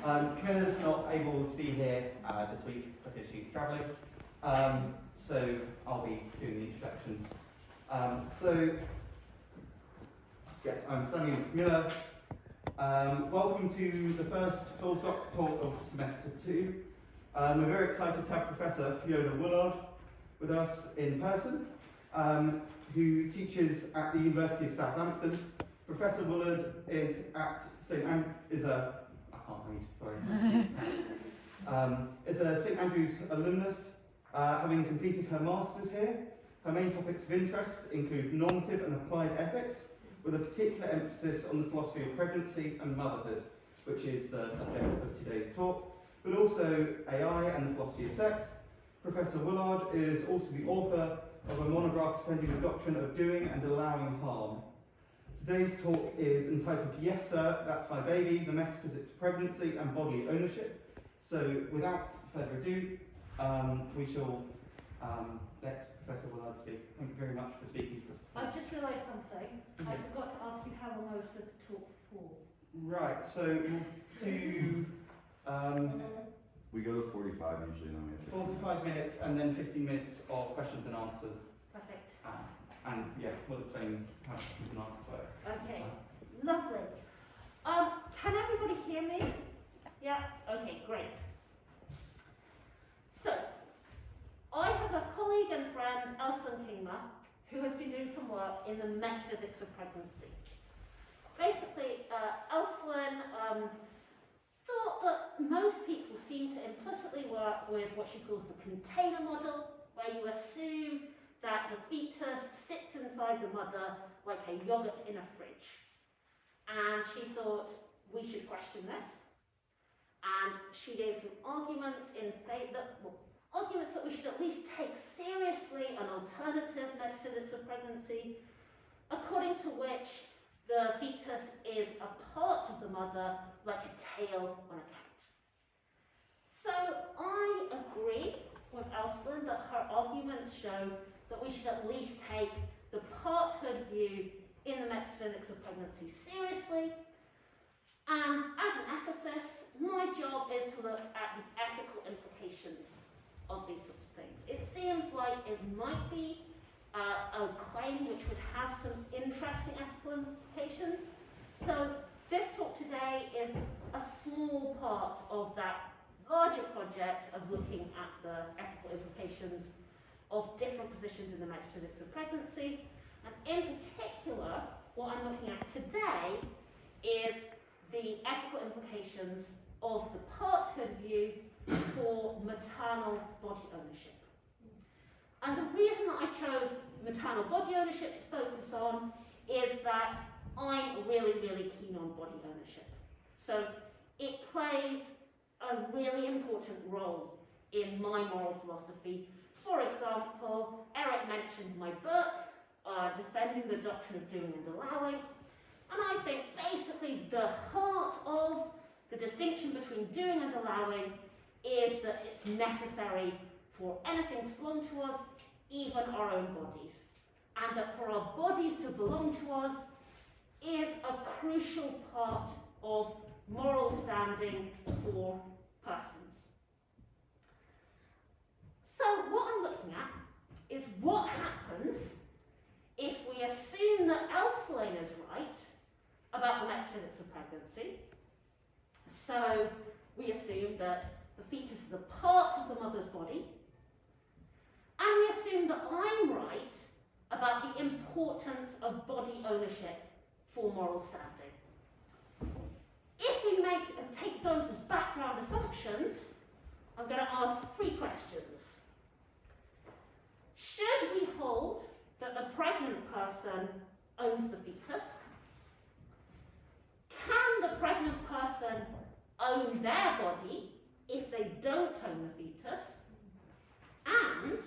Camilla's not able to be here this week because she's travelling, so I'll be doing the introduction. Yes, I'm standing in with Camilla. Welcome to the first full stop talk of semester 2. We're very excited to have Professor Fiona Woollard with us in person, who teaches at the University of Southampton. Professor Woollard is at is a St Andrews alumnus, having completed her masters here. Her main topics of interest include normative and applied ethics, with a particular emphasis on the philosophy of pregnancy and motherhood, which is the subject of today's talk, but also AI and the philosophy of sex. Professor Woollard is also the author of a monograph defending the doctrine of doing and allowing harm. Today's talk is entitled Yes Sir, That's My Baby, the Metaphysics of Pregnancy and Bodily Ownership. So without further ado, we shall let Professor Woollard speak. Thank you very much for speaking to us. I've just realised something. Okay. I forgot to ask you how long I was supposed to talk for. Right, so we'll do we go to 45 usually, then we have 45 minutes and then 15 minutes of questions and answers. Perfect. And yeah, we'll explain how questions and answers work. Okay, lovely. Can everybody hear me? Yeah? Okay, great. So, I have a colleague and friend, Elselijn Kingma, who has been doing some work in the metaphysics of pregnancy. Basically, Elselijn thought that most people seem to implicitly work with what she calls the container model, where you assume that the fetus sits inside the mother like a yoghurt in a fridge. And she thought we should question this. And she gave some arguments in favour, arguments that we should at least take seriously an alternative metaphysics of pregnancy, according to which the fetus is a part of the mother like a tail on a cat. So I agree with Elselijn that her arguments show that we should at least take the Parthood view in the metaphysics of pregnancy seriously. And as an ethicist, my job is to look at the ethical implications of these sorts of things. It seems like it might be a claim which would have some interesting ethical implications. So this talk today is a small part of that larger project of looking at the ethical implications of different positions in the metaphysics of pregnancy. And in particular, what I'm looking at today is the ethical implications of the Parthood view for maternal body ownership. And the reason that I chose maternal body ownership to focus on is that I'm really, really keen on body ownership. So it plays a really important role in my moral philosophy. For example, Eric mentioned my book, Defending the Doctrine of Doing and Allowing, and I think basically the heart of the distinction between doing and allowing is that it's necessary for anything to belong to us, even our own bodies, and that for our bodies to belong to us is a crucial part of moral standing for persons. So what I'm looking at is what happens if we assume that Elselijn is right about the metaphysics of pregnancy. So we assume that the fetus is a part of the mother's body, and we assume that I'm right about the importance of body ownership for moral standing. If we take those as background assumptions, I'm going to ask 3 questions. Should we hold that the pregnant person owns the fetus? Can the pregnant person own their body if they don't own the fetus? And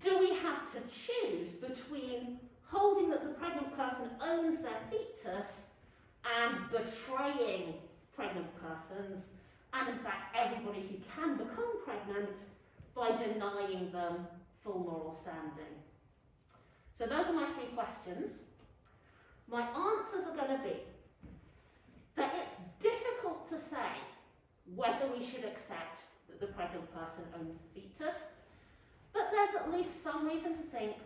do we have to choose between holding that the pregnant person owns their fetus and betraying pregnant persons, and in fact everybody who can become pregnant, by denying them full moral standing? So those are my 3 questions. My answers are going to be that it's difficult to say whether we should accept that the pregnant person owns the fetus, but there's at least some reason to think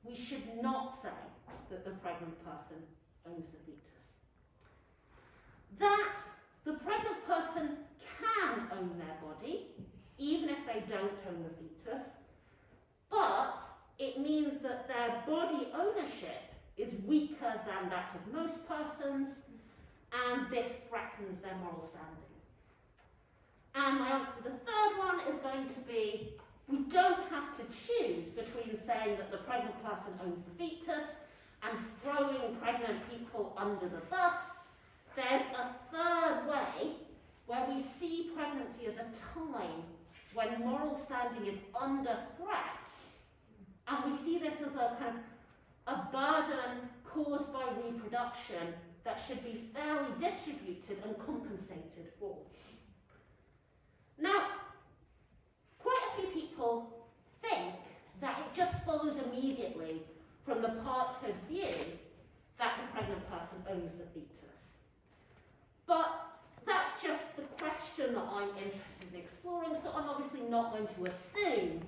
we should not say that the pregnant person owns the fetus. That the pregnant person can own their body, even if they don't own the fetus, but it means that their body ownership is weaker than that of most persons, and this threatens their moral standing. And my answer to the third one is going to be, we don't have to choose between saying that the pregnant person owns the fetus and throwing pregnant people under the bus. There's a third way where we see pregnancy as a time when moral standing is under threat, and we see this as a kind of a burden caused by reproduction that should be fairly distributed and compensated for. Now, quite a few people think that it just follows immediately from the Parthood View that the pregnant person owns the fetus. But that's just the question that I'm interested in exploring, so I'm obviously not going to assume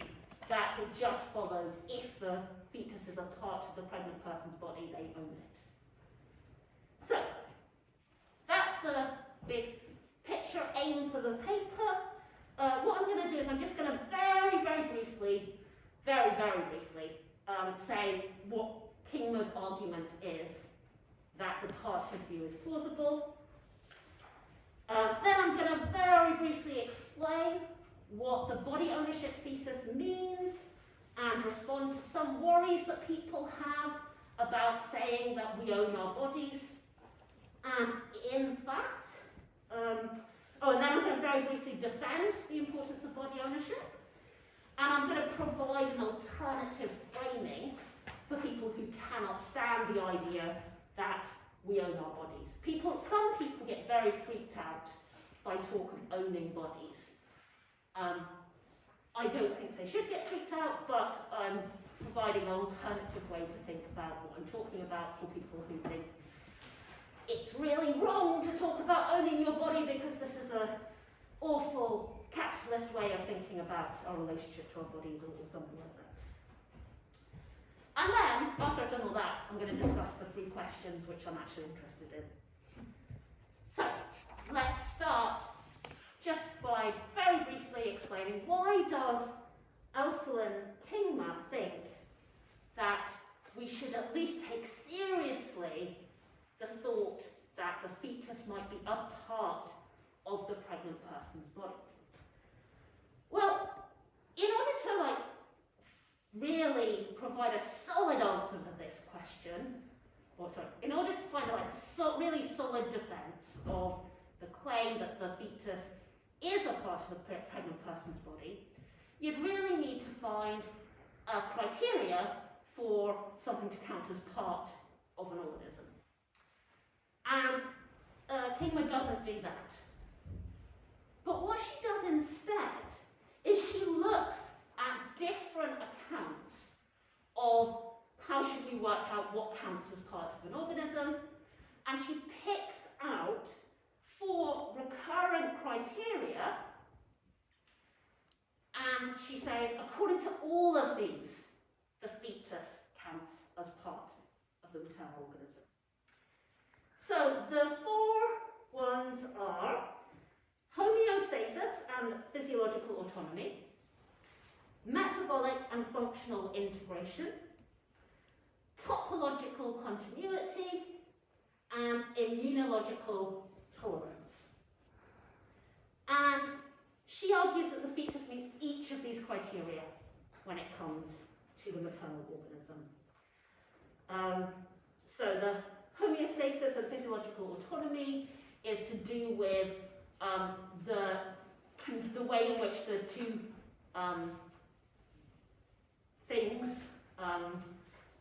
that it just follows if the fetus is a part of the pregnant person's body, they own it. So, that's the big picture aim for the paper. What I'm going to do is I'm just going to very briefly, say what Kingma's argument is that the Parthood View is plausible. Then I'm going to very briefly explain what the body ownership thesis means and respond to some worries that people have about saying that we own our bodies. And in fact, and then I'm going to very briefly defend the importance of body ownership. And I'm going to provide an alternative framing for people who cannot stand the idea that we own our bodies. Some people get very freaked out by talk of owning bodies. I don't think they should get freaked out, but I'm providing an alternative way to think about what I'm talking about for people who think it's really wrong to talk about owning your body because this is an awful capitalist way of thinking about our relationship to our bodies or something like that. And then, after I've done all that, I'm going to discuss the 3 questions which I'm actually interested in. So, let's start just by very briefly explaining why does Elselijn Kingma think that we should at least take seriously the thought that the fetus might be a part of the pregnant person's body? Well, in order to really provide a solid answer to this question, in order to find a really solid defense of the claim that the fetus is a part of the pregnant person's body, you'd really need to find a criteria for something to count as part of an organism. And Kingma doesn't do that. But what she does instead is she looks at different accounts of how should we work out what counts as part of an organism, and she picks out 4 recurrent criteria, and she says, according to all of these, the fetus counts as part of the maternal organism. So the 4 ones are homeostasis and physiological autonomy, metabolic and functional integration, topological continuity, and immunological tolerance. And she argues that the fetus meets each of these criteria when it comes to the maternal organism. So the homeostasis and physiological autonomy is to do with the way in which the 2 things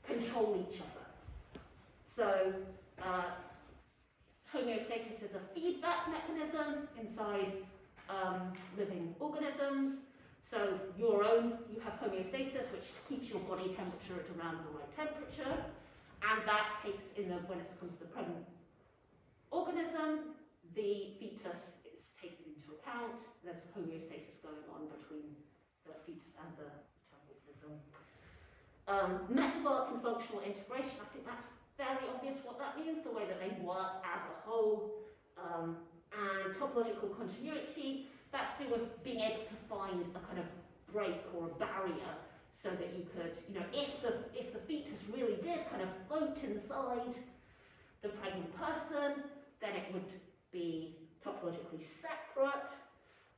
control each other. So homeostasis is a feedback mechanism inside living organisms. So you have homeostasis, which keeps your body temperature at around the right temperature, and that takes when it comes to the pregnant organism, the fetus is taken into account. homeostasis going on between the fetus and the organism. Metabolic and functional integration, I think that's fairly obvious what that means, the way that they work as a whole. And topological continuity, that's to do with being able to find a kind of break or a barrier so that you could, if the fetus really did kind of float inside the pregnant person, then it would be topologically separate,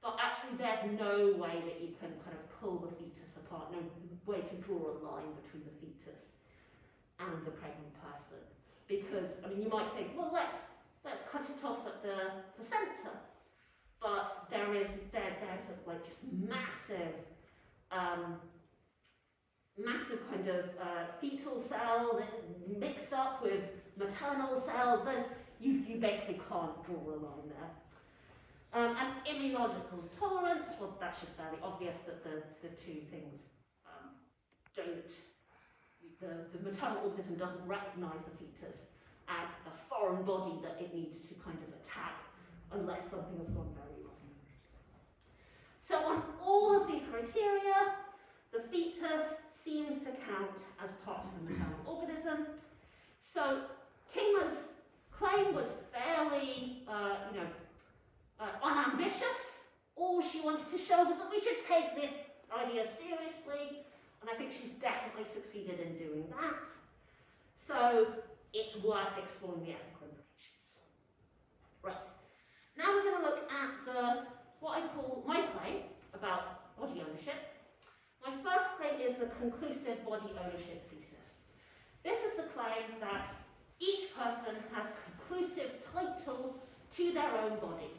but actually there's no way that you can kind of pull the fetus apart, no way to draw a line between the fetus and the pregnant person. Because, you might think, well, let's cut it off at the placenta, but there's just massive kind of fetal cells mixed up with maternal cells. You basically can't draw a line there. And immunological tolerance, well, that's just fairly obvious that the two things the maternal organism doesn't recognise the fetus as a foreign body that it needs to kind of attack unless something has gone very wrong. So on all of these criteria, the fetus seems to count as part of the maternal organism. So Kingma's claim was fairly, unambitious. All she wanted to show was that we should take this idea seriously, and I think she's definitely succeeded in doing that. So it's worth exploring the ethical implications. Right. Now we're going to look at what I call my claim about body ownership. My first claim is the conclusive body ownership thesis. This is the claim that each person has conclusive title to their own body.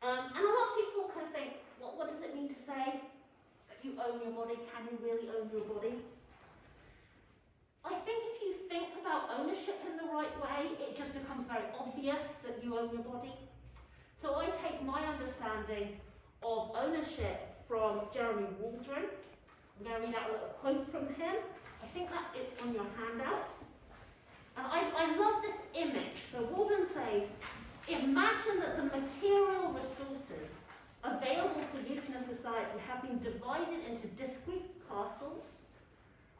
And a lot of people kind of think, what does it mean to say that you own your body? Can you really own your body? I think if you think about ownership in the right way, it just becomes very obvious that you own your body. So I take my understanding of ownership from Jeremy Woollard. I'm going to read out a little quote from him. I think that is on your handout. And I love this image. So Woollard says, imagine that the material resources available for use in a society have been divided into discrete parcels,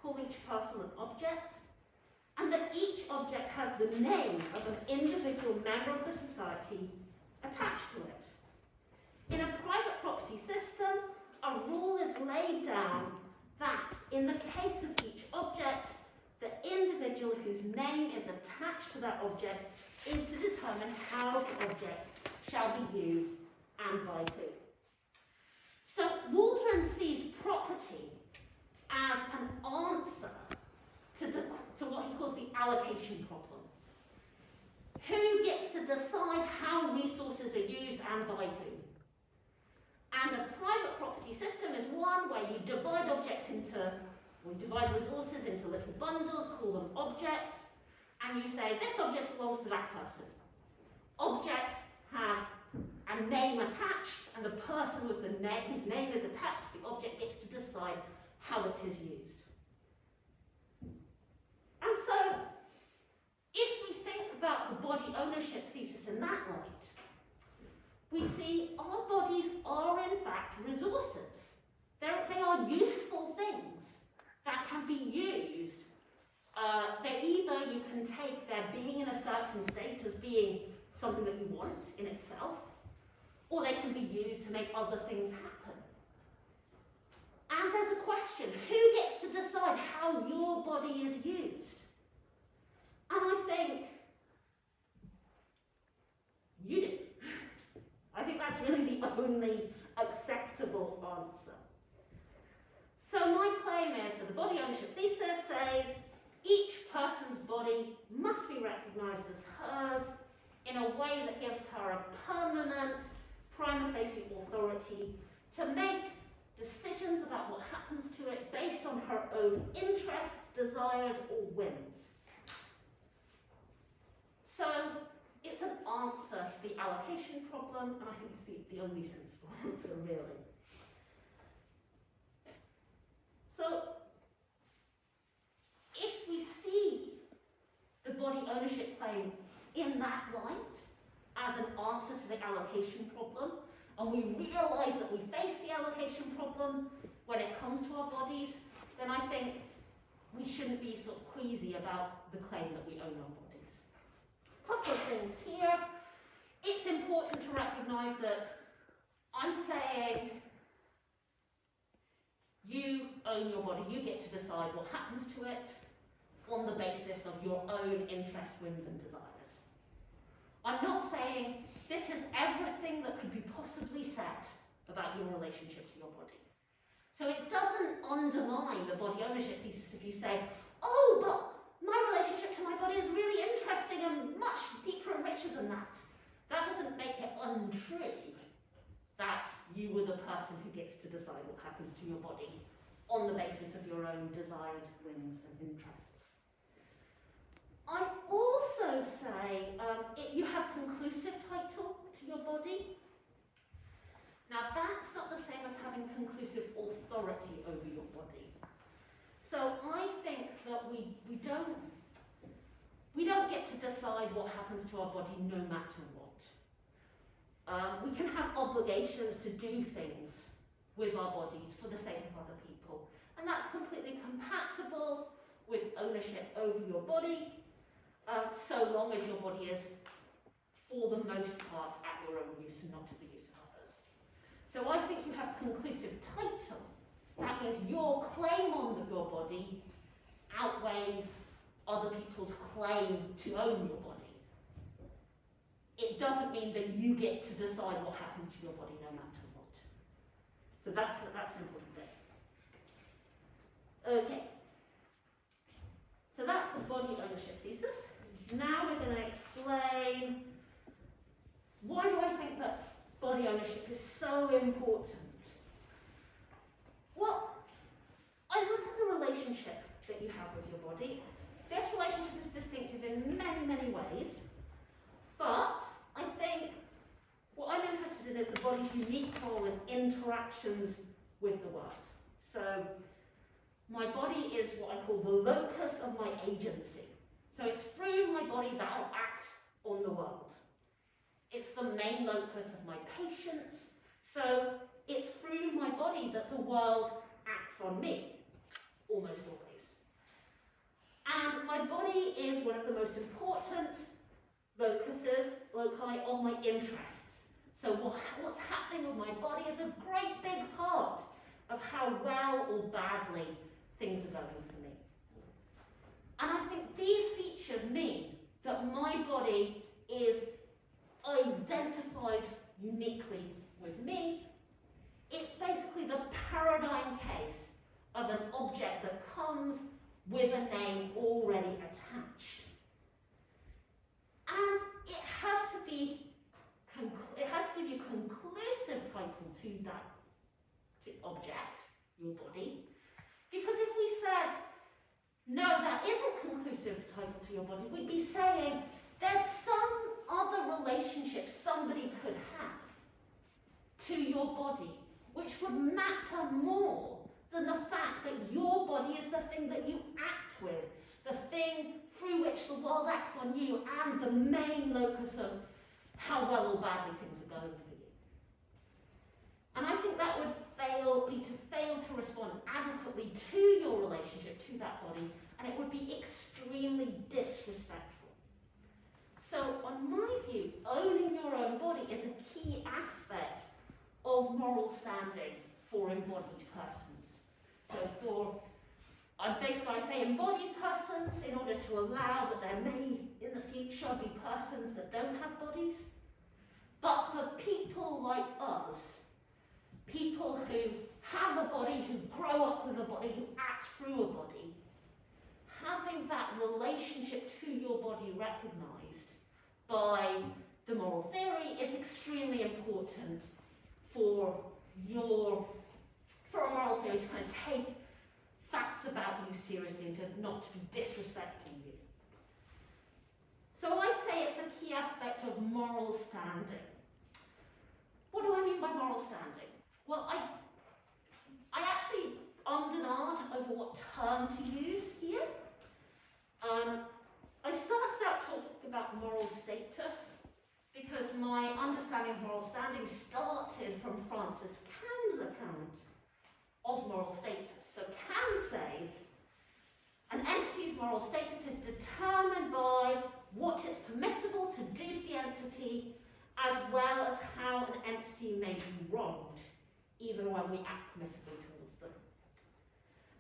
call each parcel an object, and that each object has the name of an individual member of the society attached to it. In a private property system, a rule is laid down that, in the case of each object, the individual whose name is attached to that object is to determine how the object shall be used and by who. So Waldron sees property as an answer to what he calls the allocation problem. Who gets to decide how resources are used and by who? And a private property system is one where you divide resources into little bundles, call them objects, and you say, this object belongs to that person. Objects have a name attached, and the person with the name, whose name is attached to the object, gets to decide how it is used. And so, if we think about the body ownership thesis in that light, we see our bodies are in fact resources. They are useful things that can be used. You can take their being in a certain state as being something that you want in itself, or they can be used to make other things happen. And there's a question, who gets to decide how your body is used? And I think you do. I think that's really the only acceptable answer. So my claim is, so the body ownership thesis says, each person's body must be recognised as hers in a way that gives her a permanent, prima facie authority to make decisions about what happens to it based on her own interests, desires, or whims. So it's an answer to the allocation problem, and I think it's the only sensible answer, really. So if we see the body ownership claim in that light, as an answer to the allocation problem, and we realise that we face the allocation problem when it comes to our bodies, then I think we shouldn't be sort of queasy about the claim that we own our bodies. A couple of things here. It's important to recognise that I'm saying you own your body, you get to decide what happens to it on the basis of your own interests, whims and desires. I'm not saying this is everything that could be possibly said about your relationship to your body. So it doesn't undermine the body ownership thesis if you say, oh, but my relationship to my body is really interesting and much deeper and richer than that. That doesn't make it untrue that you were the person who gets to decide what happens to your body on the basis of your own desires, whims and interests. I also say you have conclusive title to your body. Now that's not the same as having conclusive authority over your body. So I think that we don't get to decide what happens to our body no matter what. We can have obligations to do things with our bodies for the sake of other people. And that's completely compatible with ownership over your body, so long as your body is, for the most part, at your own use and not to the use of others. So I think you have conclusive title. That means your claim on your body outweighs other people's claim to own your body. It doesn't mean that you get to decide what happens to your body no matter what. So that's an important thing. Okay. So that's the body ownership thesis. Now we're going to explain why do I think that body ownership is so important. Well, I look at the relationship that you have with your body. This relationship is distinctive in many, many ways. But I think what I'm interested in is the body's unique role in interactions with the world. So my body is what I call the locus of my agency. So it's through my body that I'll act on the world. It's the main locus of my patience. So it's through my body that the world acts on me, almost always. And my body is one of the most important loci of my interests. So what's happening with my body is a great big part of how well or badly things are going for me. And I think these features mean that my body is identified uniquely with me. It's basically the paradigm case of an object that comes with a name already attached. And it has to give you conclusive title to that object, your body. Because if we said, no, that isn't conclusive title to your body, we'd be saying there's some other relationship somebody could have to your body which would matter more than the fact that your body is the thing that you act with, the thing through which the world acts on you, and the main locus of how well or badly things are going for you. And I think that would fail to respond adequately to your relationship to that body, and it would be extremely disrespectful. So, on my view, owning your own body is a key aspect of moral standing for embodied persons. So basically I say embodied persons in order to allow that there may in the future be persons that don't have bodies. But for people like us, people who have a body, who grow up with a body, who act through a body, having that relationship to your body recognized by the moral theory is extremely important for a moral theory to kind of take facts about you seriously and to not to be disrespecting you. So I say it's a key aspect of moral standing. What do I mean by moral standing? Well, I actually ummed and ahed over what term to use here. I started out talking about moral status because my understanding of moral standing started quoted from Francis Cain's account of moral status. So Cain says, an entity's moral status is determined by what is permissible to do to the entity, as well as how an entity may be wronged, even when we act permissibly towards them.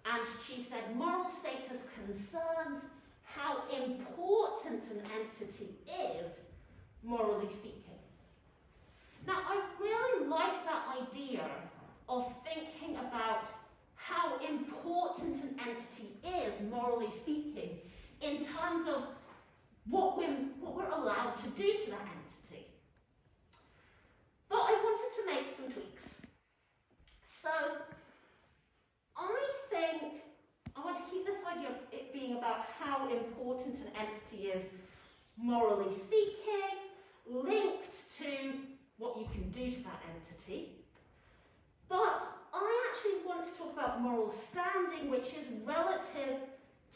And she said moral status concerns how important an entity is, morally speaking. Now, I really like that idea of thinking about how important an entity is, morally speaking, in terms of what we're allowed to do to that entity. But I wanted to make some tweaks. So, I think I want to keep this idea of it being about how important an entity is, morally speaking, linked to what you can do to that entity. But I actually want to talk about moral standing, which is relative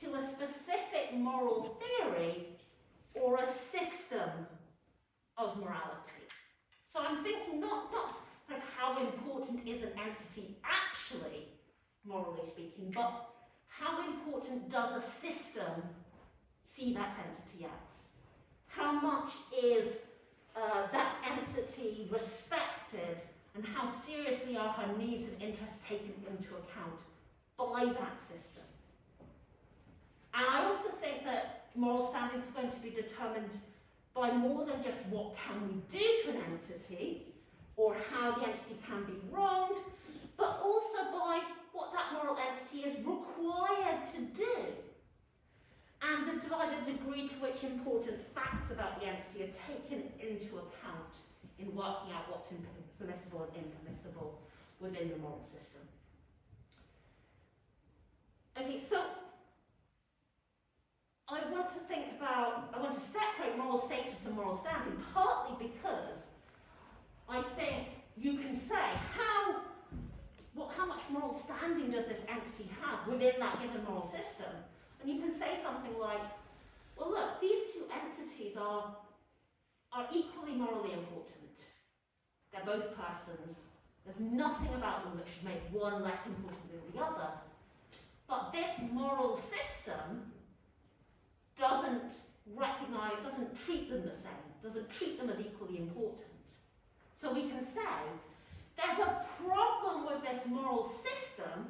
to a specific moral theory or a system of morality. So I'm thinking not kind of how important is an entity actually, morally speaking, but how important does a system see that entity as? How much is that entity respected, and how seriously are her needs and interests taken into account by that system? And I also think that moral standing is going to be determined by more than just what can we do to an entity, or how the entity can be wronged, but also by what that moral entity is required to do, and by the degree to which important facts about the entity are taken into account in working out what's permissible and impermissible within the moral system. Okay, so I want to separate moral status and moral standing, partly because I think you can say how much moral standing does this entity have within that given moral system? And you can say something like, well look, these two entities are equally morally important. They're both persons. There's nothing about them that should make one less important than the other. But this moral system doesn't treat them the same, doesn't treat them as equally important. So we can say, there's a problem with this moral system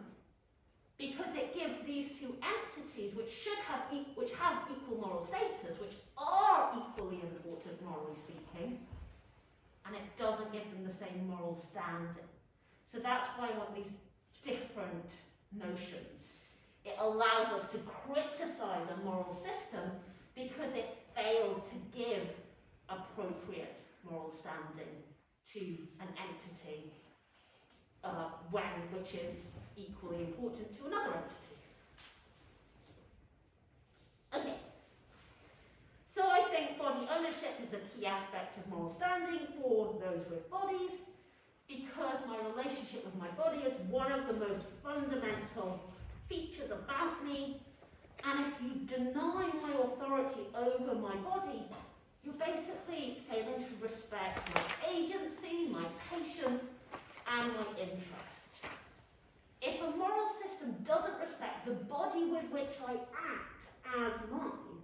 because it gives these two entities, which have equal moral status, which are equally important morally speaking, and it doesn't give them the same moral standing. So that's why I want these different notions. It allows us to criticize a moral system because it fails to give appropriate moral standing to an entity which is equally important to another entity. Okay, so I think body ownership is a key aspect of moral standing for those with bodies, because my relationship with my body is one of the most fundamental features about me, and if you deny my authority over my body, you're basically failing to respect my agency, my patience, and my interests. If a moral system doesn't respect the body with which I act as mine,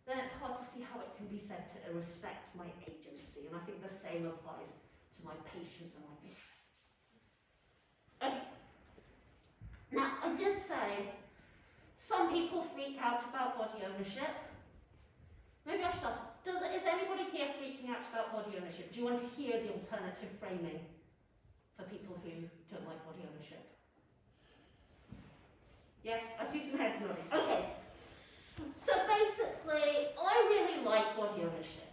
then it's hard to see how it can be said to respect my agency, and I think the same applies to my patience and my interests. Okay. Now, I did say some people freak out about body ownership. Maybe I should ask, is anybody here freaking out about body ownership? Do you want to hear the alternative framing for people who don't like body ownership? Yes, I see some heads nodding. Okay. So basically, I really like body ownership.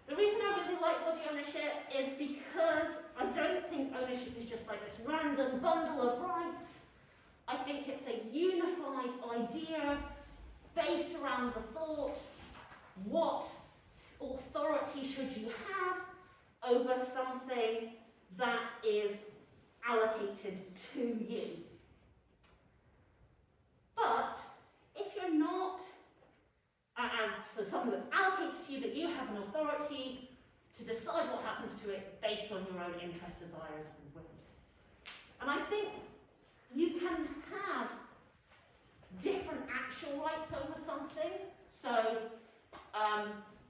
The reason I really like body ownership is because I don't think ownership is just like this random bundle of rights. I think it's a unified idea based around the thought, what authority should you have over something that is allocated to you? But if you're not, and so something that's allocated to you, that you have an authority to decide what happens to it based on your own interest, desires, and whims. And I think you can have different actual rights over something. So,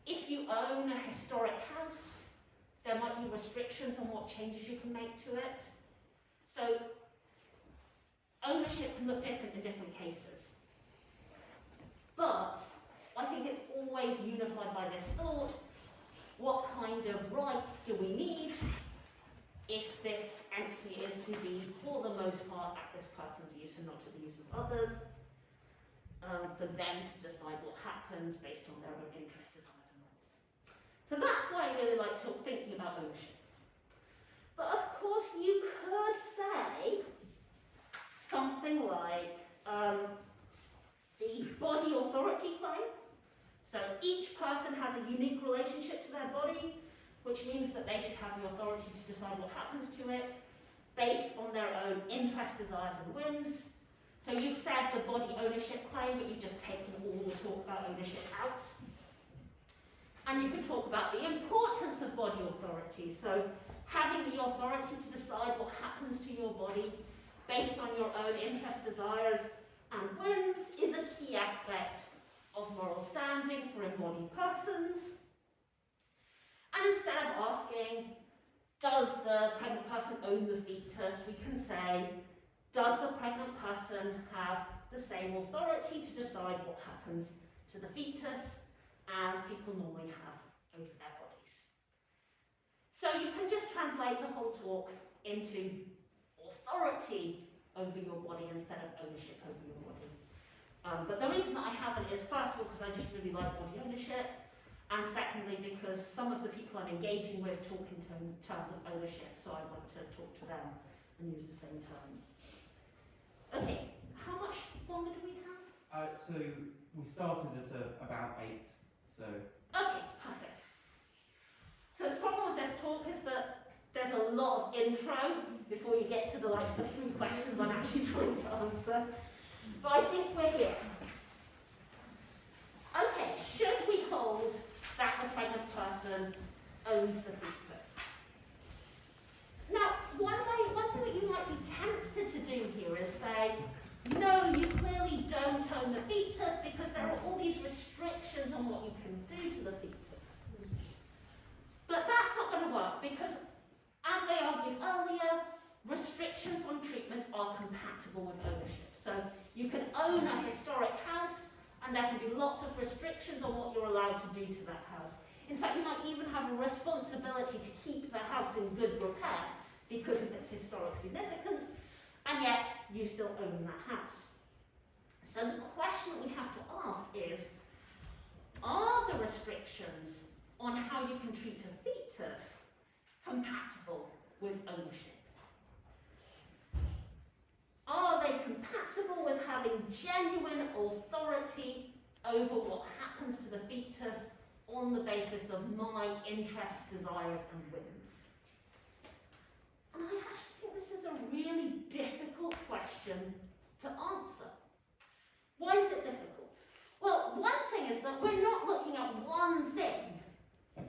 if you own a historic house, there might be restrictions on what changes you can make to it. So, ownership can look different in different cases. But I think it's always unified by this thought: what kind of rights do we need if this entity is to be, for the most part, at this person's use and not to the use of others, for them to decide what happens based on their own interest, desires, and wants. So that's why I really like thinking about ownership. But of course, you could say something like the body authority claim. So each person has a unique relationship to their body, which means that they should have the authority to decide what happens to it based on their own interest, desires, and whims. So you've said the body ownership claim, but you've just taken all the talk about ownership out. And you could talk about the importance of body authority. So having the authority to decide what happens to your body based on your own interest, desires, and whims is a key aspect of moral standing for embodied persons. And instead of asking, does the pregnant person own the fetus, we can say, does the pregnant person have the same authority to decide what happens to the fetus as people normally have over their bodies? So you can just translate the whole talk into authority over your body instead of ownership over your body. But the reason that I haven't is, first of all, because I just really like body ownership, and secondly, because some of the people I'm engaging with talk in terms of ownership, so I want to talk to them and use the same terms. Okay, how much longer do we have? So we started at about 8, so... Okay, perfect. So the problem with this talk is that there's a lot of intro before you get to the 3 questions I'm actually trying to answer. But I think we're here. Okay, should we hold that the pregnant person owns the fetus? Now, one thing that you might be tempted to do here is say, no, you clearly don't own the fetus because there are all these restrictions on what you can do to the fetus. But that's not going to work because, as they argued earlier, restrictions on treatment are compatible with ownership. So you can own a historic house and there can be lots of restrictions on what you're allowed to do to that house. In fact, you might even have a responsibility to keep the house in good repair because of its historic significance, and yet you still own that house. So the question that we have to ask is, are the restrictions on how you can treat a fetus compatible with ownership? Are they compatible with having genuine authority over what happens to the fetus on the basis of my interests, desires, and whims? And I actually think this is a really difficult question to answer. Why is it difficult? Well, one thing is that we're not looking at one thing,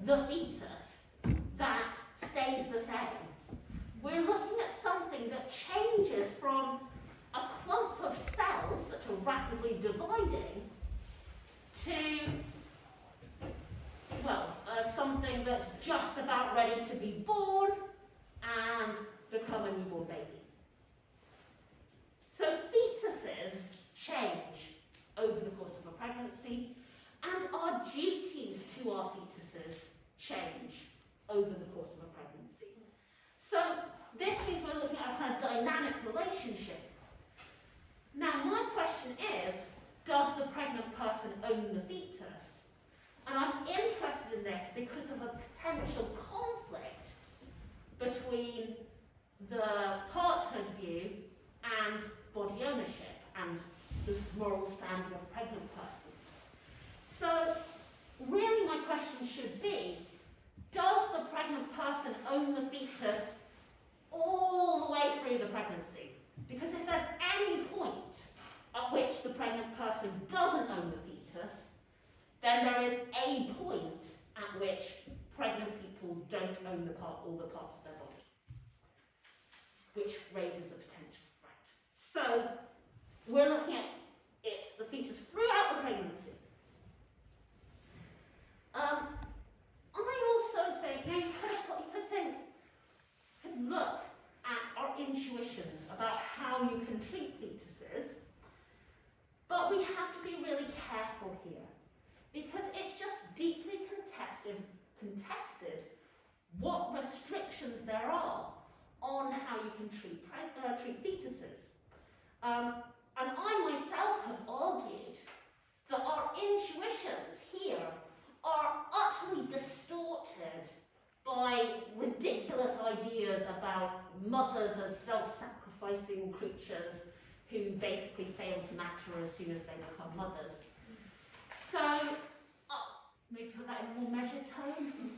the fetus, that stays the same. We're looking at something that changes from a clump of cells that are rapidly dividing to, well, something that's just about ready to be born and become a newborn baby. So fetuses change over the course of a pregnancy, and our duties to our fetuses change over the course of a pregnancy. So this means we're looking at a kind of dynamic relationship. Now my question is, does the pregnant person own the fetus? And I'm interested in this because of a potential conflict between the Parthood View and body ownership and the moral standing of pregnant persons. So really my question should be, does the pregnant person own the fetus all the way through the pregnancy? Because if there's any point at which the pregnant person doesn't own the fetus, then there is a point at which pregnant people own all the parts of their body, which raises a potential threat. So we're looking at the fetus throughout the pregnancy. I also think, you could look at our intuitions about how you can treat fetuses, but we have to be really careful here, because it's just deeply contested what restrictions there are on how you can treat fetuses. And I myself have argued that our intuitions here are utterly distorted by ridiculous ideas about mothers as self-sacrificing creatures who basically fail to matter as soon as they become mothers. So, maybe put that in a more measured tone.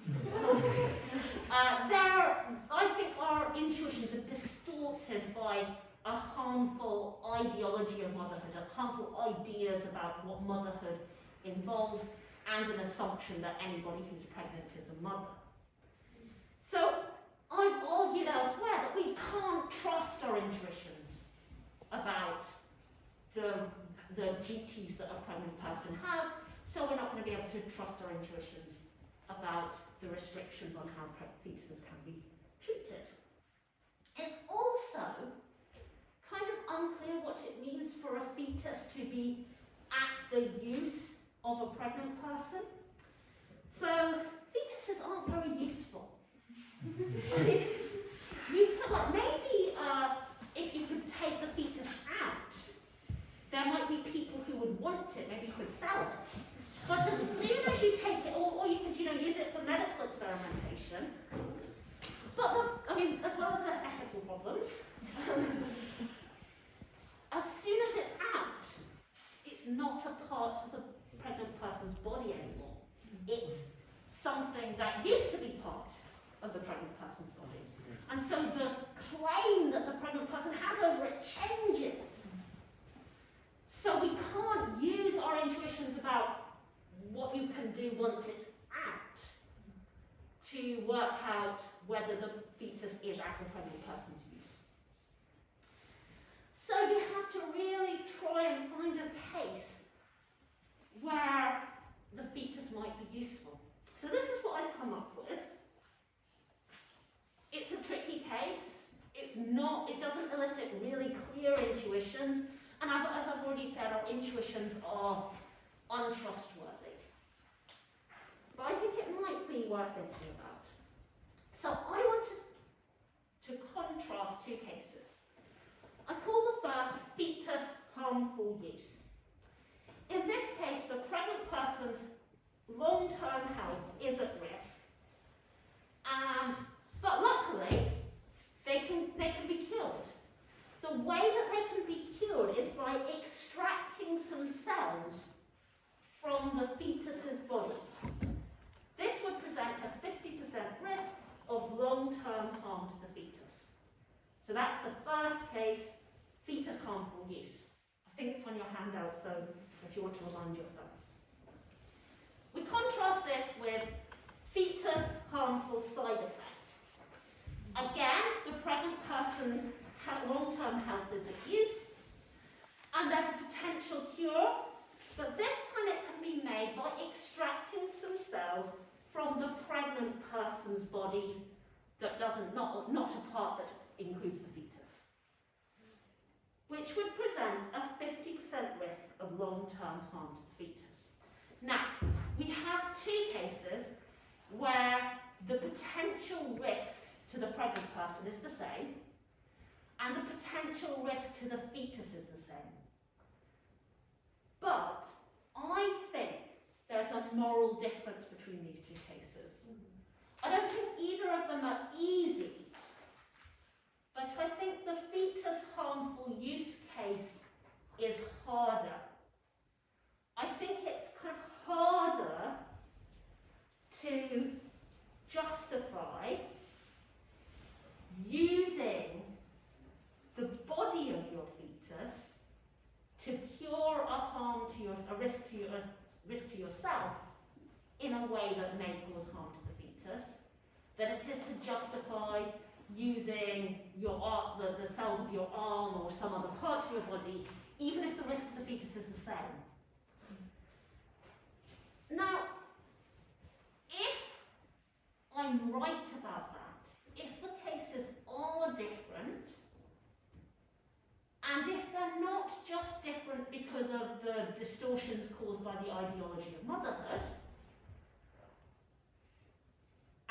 I think our intuitions are distorted by a harmful ideology of motherhood, harmful ideas about what motherhood involves, and an assumption that anybody who's pregnant is a mother. So I've argued elsewhere that we can't trust our intuitions about the duties that a pregnant person has, so we're not going to be able to trust our intuitions about the restrictions on how fetuses can be treated. It's also kind of unclear what it means for a fetus to be at the use of a pregnant person. So fetuses aren't very useful. Maybe if you could take the fetus out, there might be people who would want it, maybe you could sell it. But as soon as you take it, or you could use it for medical experimentation, but as well as the ethical problems, as soon as it's out, it's not a part of the pregnant person's body anymore. It's something that used to be part of the pregnant person's body. And so the claim that the pregnant person has over it changes. So we can't use our intuitions about what you can do once it's out to work out whether the fetus is at the pregnant person's use. So we have to really try and find a case where the fetus might be useful. So this is what I've come up with. It's a tricky case. It doesn't elicit really clear intuitions. And as I've already said, our intuitions are untrustworthy. But I think it might be worth thinking about. So I wanted to contrast two cases. I call the first fetus harmful use. In this case, the pregnant person's long-term health is at risk. But luckily, they can be cured. The way that they can be cured is by extracting some cells from the fetus's body. This would present a 50% risk of long-term harm to the fetus. So that's the first case, fetus harmful use. I think it's on your handout, so if you want to remind yourself. We contrast this with fetus harmful side effect. Again, the pregnant person's long-term health is at use, and there's a potential cure, but this time it can be made by extracting some cells from the pregnant person's body that not a part that includes the fetus, which would present a 50% risk of long-term harm to the fetus. Now, we have two cases where the potential risk to the pregnant person is the same, and the potential risk to the fetus is the same. But I think there's a moral difference between these two cases. I don't think either of them are easy, but I think the fetus harmful use case is harder. I think it's kind of harder to justify using the body of your fetus to cure a risk to yourself in a way that may cause harm to the fetus, than it is to justify using your the cells of your arm or some other part of your body, even if the risk to the fetus is the same. Now, if I'm right about that, if the cases are different, and if they're not just different because of the distortions caused by the ideology of motherhood,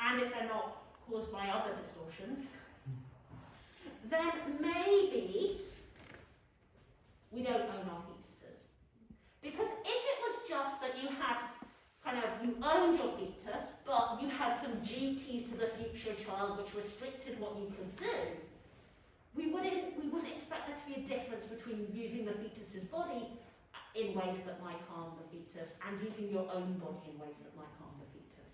and if they're not caused by other distortions, then maybe we don't own our fetuses. Because if it was just that you owned your fetus, but you had some duties to the future child which restricted what you could do, we wouldn't expect there to be a difference between using the fetus's body in ways that might harm the fetus and using your own body in ways that might harm the fetus.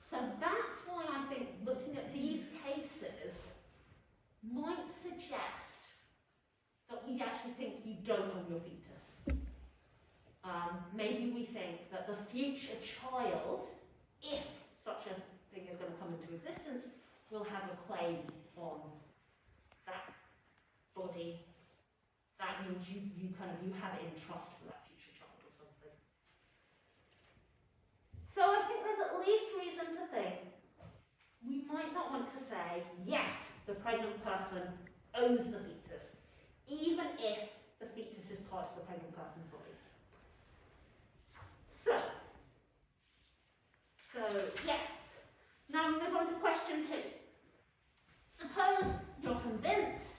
So that's why I think looking at these cases might suggest that we actually think you don't own your fetus. Maybe we think that the future child, if such a thing is going to come into existence, will have a claim on that body. That means you have it in trust for that future child or something. So I think there's at least reason to think we might not want to say, yes, the pregnant person owns the fetus, even if the fetus is part of the pregnant person's body. So yes. Now we move on to question 2. Suppose you're convinced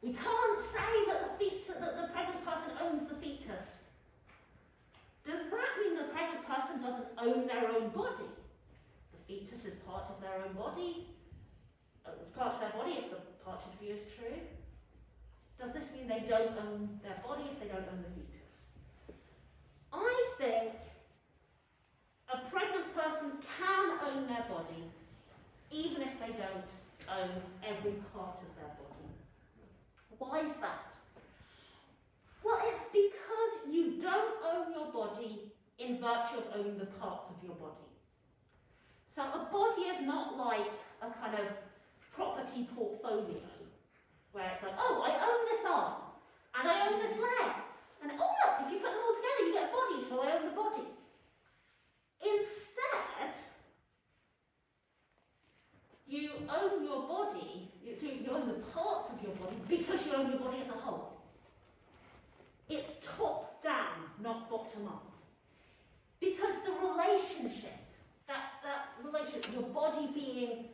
we can't say that the pregnant person owns the fetus. Does that mean the pregnant person doesn't own their own body? The fetus is part of their own body. It's part of their body if the Parthood View is true. Does this mean they don't own their body if they don't own the fetus? I think a pregnant person can own their body even if they don't own every part of their body. Why is that? Well, it's because you don't own your body in virtue of owning the parts of your body. So a body is not like a kind of property portfolio where it's like, oh, I own this arm and I own this leg. And oh look, if you put them all together you get a body, so I own the body. Instead, you own your body, you own the parts of your body because you own your body as a whole. It's top down, not bottom up. Because the relationship, that relationship, your body being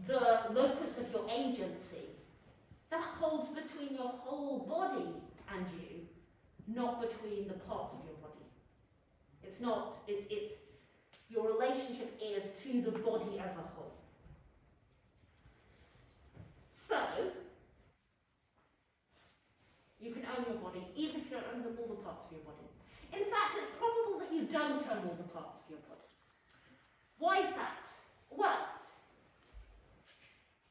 the locus of your agency, that holds between your whole body and you, not between the parts of your body. It's not, it's your relationship is to the body as a whole. So, you can own your body even if you don't own all the parts of your body. In fact, it's probable that you don't own all the parts of your body. Why is that? Well,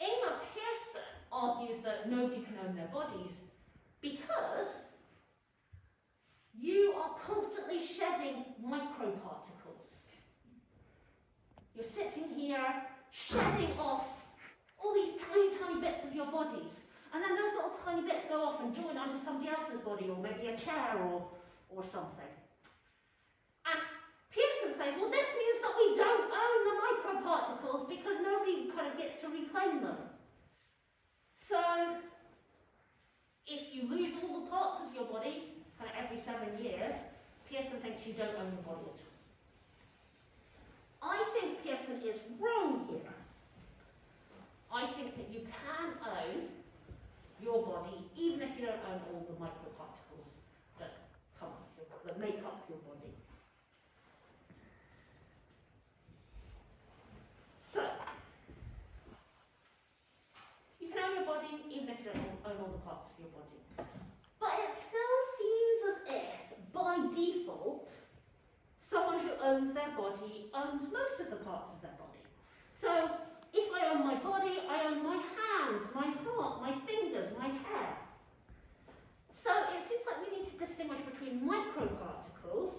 Ingmar Pearson argues that nobody can own their bodies because you are constantly shedding microparticles. You're sitting here shedding off all these tiny, tiny bits of your bodies. And then those little tiny bits go off and join onto somebody else's body, or maybe a chair or something. And Pearson says, well, this means that we don't own the microparticles because nobody kind of gets to reclaim them. So, if you lose all the parts of your body, kind of every 7 years, Pearson thinks you don't own the body at all. I think Pearson is wrong here. I think that you can own your body even if you don't own all the microparticles that make up your body. So, you can own your body even if you don't own all the parts of your body. But it still seems as if, by default, someone who owns their body owns most of the parts of their body. So, if I own my body, I own my hands, my heart, my fingers, my hair. So it seems like we need to distinguish between microparticles,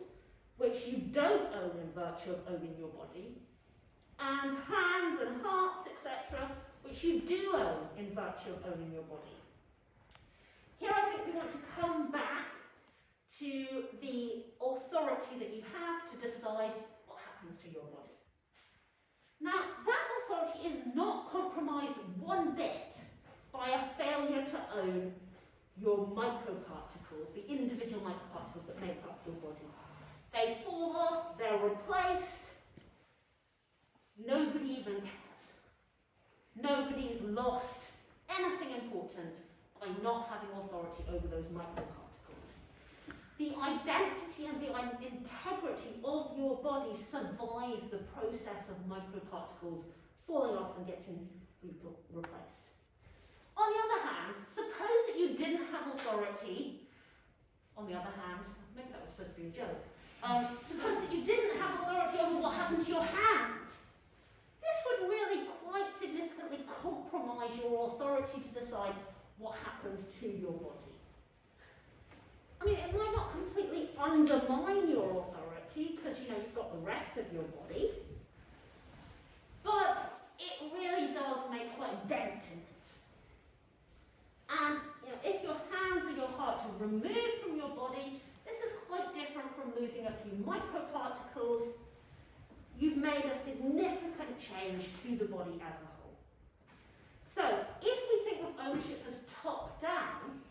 which you don't own in virtue of owning your body, and hands and hearts, etc., which you do own in virtue of owning your body. Here I think we want to come back to the authority that you have to decide what happens to your body. Now, that authority is not compromised one bit by a failure to own your microparticles, the individual microparticles that make up your body. They fall off, they're replaced, nobody even cares. Nobody's lost anything important by not having authority over those microparticles. The identity and the integrity of your body survive the process of microparticles falling off and getting replaced. On the other hand, suppose that you didn't have authority, on the other hand, maybe that was supposed to be a joke, suppose that you didn't have authority over what happened to your hand. This would really quite significantly compromise your authority to decide what happens to your body. I mean, it might not completely undermine your authority, because you've got the rest of your body, but it really does make quite a dent in it. And if your hands or your heart are removed from your body, this is quite different from losing a few microparticles. You've made a significant change to the body as a whole. So, if we think of ownership as top-down,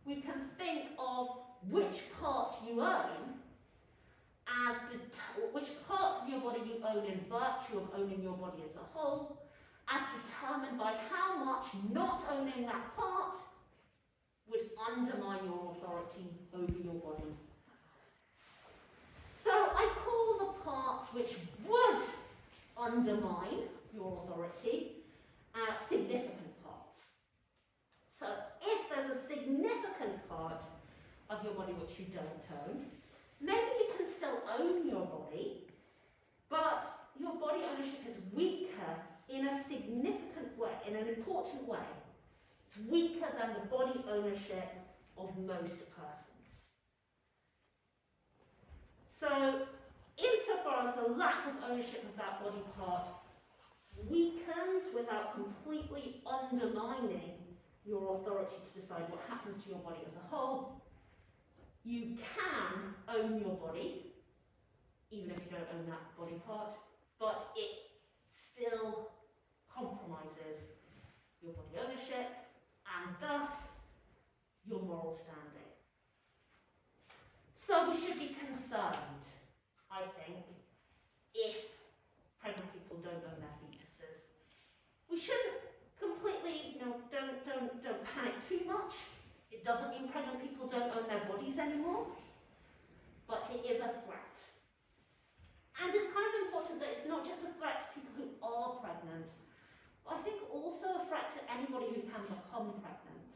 we can think of which parts you own as which parts of your body you own in virtue of owning your body as a whole, as determined by how much not owning that part would undermine your authority over your body as a whole. So I call the parts which would undermine your authority significant parts. So if there's a significant part of your body which you don't own, maybe you can still own your body, but your body ownership is weaker in a significant way, in an important way. It's weaker than the body ownership of most persons. So, insofar as the lack of ownership of that body part weakens without completely undermining your authority to decide what happens to your body as a whole, you can own your body, even if you don't own that body part, but it still compromises your body ownership and thus your moral standing. So we should be concerned, I think, if pregnant people don't own their fetuses. We shouldn't completely, don't panic too much. It doesn't mean pregnant people don't own their bodies anymore, but it is a threat. And it's kind of important that it's not just a threat to people who are pregnant, but I think also a threat to anybody who can become pregnant.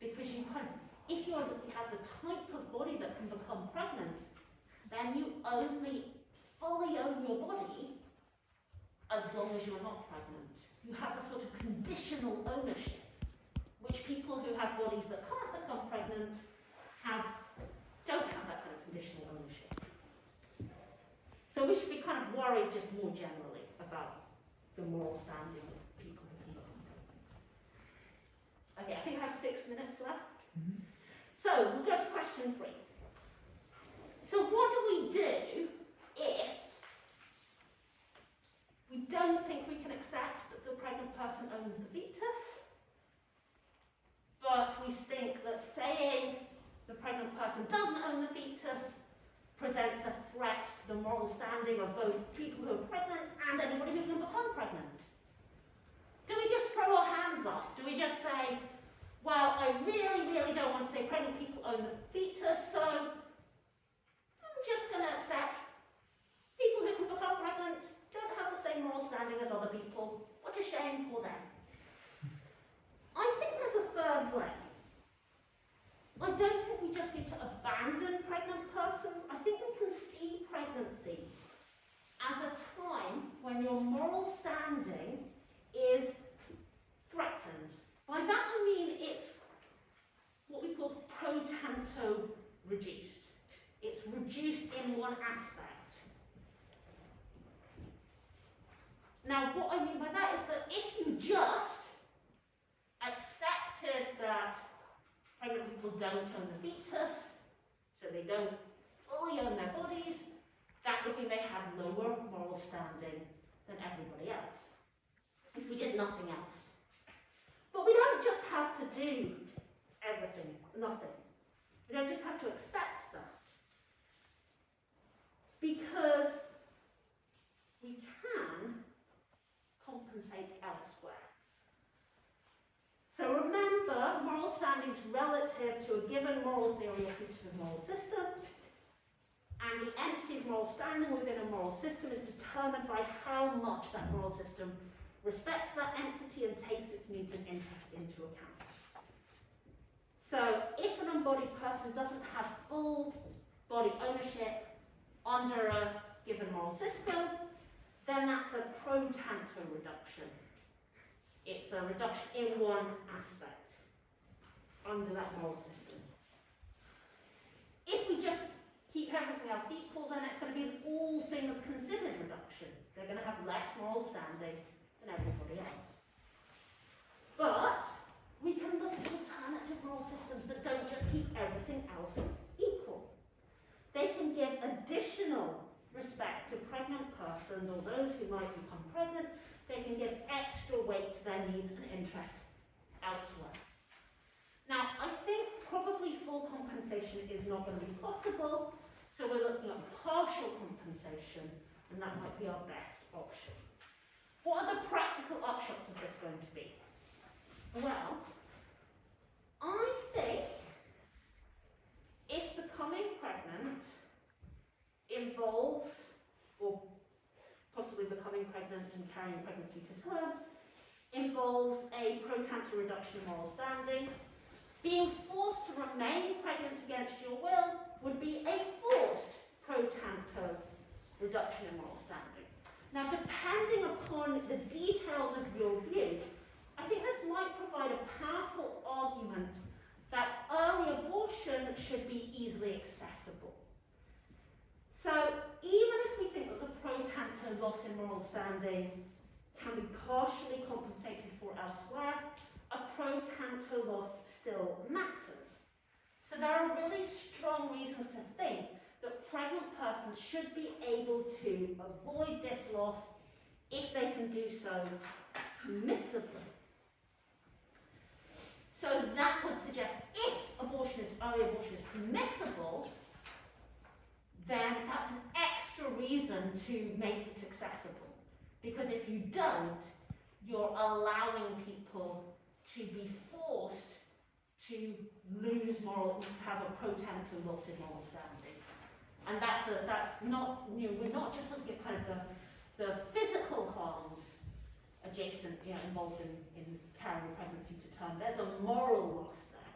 Because if you have the type of body that can become pregnant, then you only fully own your body as long as you're not pregnant. You have a sort of conditional ownership, which people who have bodies that can't become pregnant don't have that kind of conditional ownership. So we should be kind of worried just more generally about the moral standing of people who can become pregnant. Okay, I think I have 6 minutes left. Mm-hmm. So we'll go to question 3. So what do we do if we don't think we can accept that the pregnant person owns the fetus, but we think that saying the pregnant person doesn't own the fetus presents a threat to the moral standing of both people who are pregnant and anybody who can become pregnant? Do we just throw our hands up? Do we just say, well, I really, really don't want to say pregnant people own the fetus, so I'm just going to accept people who can become pregnant don't have the same moral standing as other people. What a shame for them. I think there's a third way. I don't think we just need to abandon pregnant persons. I think we can see pregnancy as a time when your moral standing is threatened. By that I mean it's what we call pro tanto reduced. It's reduced in one aspect. Now, what I mean by that is that if you just accepted that pregnant people don't own the fetus, so they don't fully own their bodies, that would mean they have lower moral standing than everybody else, if we did nothing else. But we don't just have to do everything, nothing. We don't just have to accept that. Because we can compensate elsewhere. So remember, moral standing is relative to a given moral theory or feature of the moral system, and the entity's moral standing within a moral system is determined by how much that moral system respects that entity and takes its needs and interests into account. So if an embodied person doesn't have full body ownership under a given moral system, then that's a pro tanto reduction. It's a reduction in one aspect under that moral system. If we just keep everything else equal, then it's going to be an all things considered reduction. They're going to have less moral standing than everybody else. But we can look at alternative moral systems that don't just keep everything else equal. They can give additional respect to pregnant persons or those who might become pregnant. They can give extra weight to their needs and interests elsewhere. Now, I think probably full compensation is not going to be possible, so we're looking at partial compensation, and that might be our best option. What are the practical upshots of this going to be? Well, I think if becoming pregnant involves, or possibly becoming pregnant and carrying pregnancy to term, involves a pro tanto reduction in moral standing, being forced to remain pregnant against your will would be a forced pro tanto reduction in moral standing. Now, depending upon the details of your view, I think this might provide a powerful argument that early abortion should be easily accessible. So, even if we think that the pro tanto loss in moral standing can be partially compensated for elsewhere, a pro tanto loss still matters. So there are really strong reasons to think that pregnant persons should be able to avoid this loss if they can do so permissibly. So that would suggest if early abortion is permissible, then that's an extra reason to make it accessible. Because if you don't, you're allowing people to be forced to have a pro tanto loss in moral standing. And that's not, we're not just looking at kind of the physical harms adjacent, involved in carrying pregnancy to term. There's a moral loss there.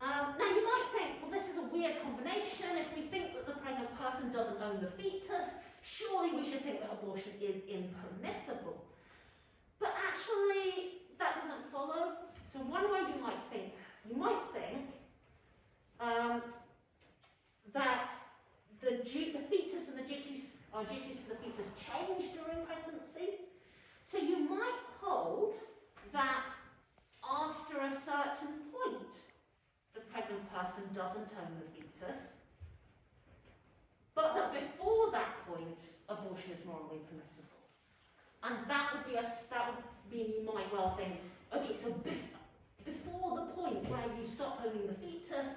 Now you might think, well, this is a weird combination. If we think that the pregnant person doesn't own the fetus, surely we should think that abortion is impermissible. But actually, that doesn't follow. So one way you might think that the fetus and the duties to the fetus change during pregnancy. So you might hold that after a certain point, the pregnant person doesn't own the fetus, but that before that point, abortion is morally permissible. And that would mean you might well think, okay, so before the point where you stop owning the fetus,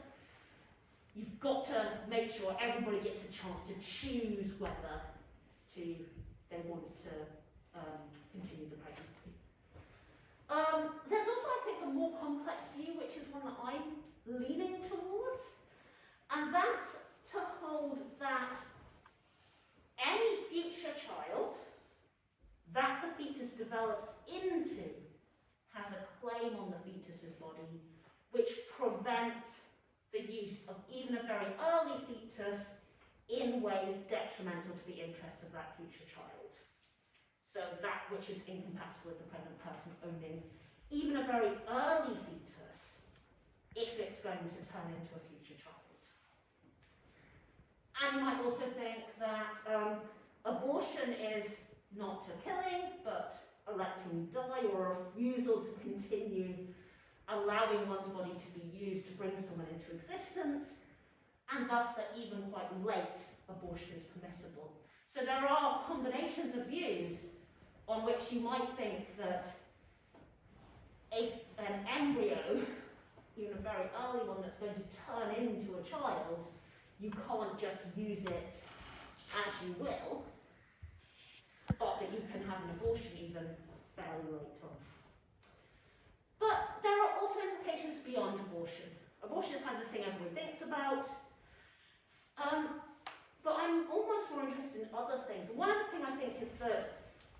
you've got to make sure everybody gets a chance to choose whether they want to continue the pregnancy. There's also, I think, a more complex view, which is one that I'm leaning towards, and that's to hold that any future child that the fetus develops into has a claim on the fetus's body, which prevents the use of even a very early fetus in ways detrimental to the interests of that future child. So that which is incompatible with the pregnant person owning even a very early fetus if it's going to turn into a future child. And you might also think that abortion is not to killing, but electing die, or a refusal to continue allowing one's body to be used to bring someone into existence, and thus that even quite late abortion is permissible. So there are combinations of views on which you might think that an embryo, even a very early one that's going to turn into a child, you can't just use it as you will, but that you can have an abortion even fairly late on. But there are also implications beyond abortion. Abortion is kind of the thing everybody thinks about, but I'm almost more interested in other things. One other thing I think is that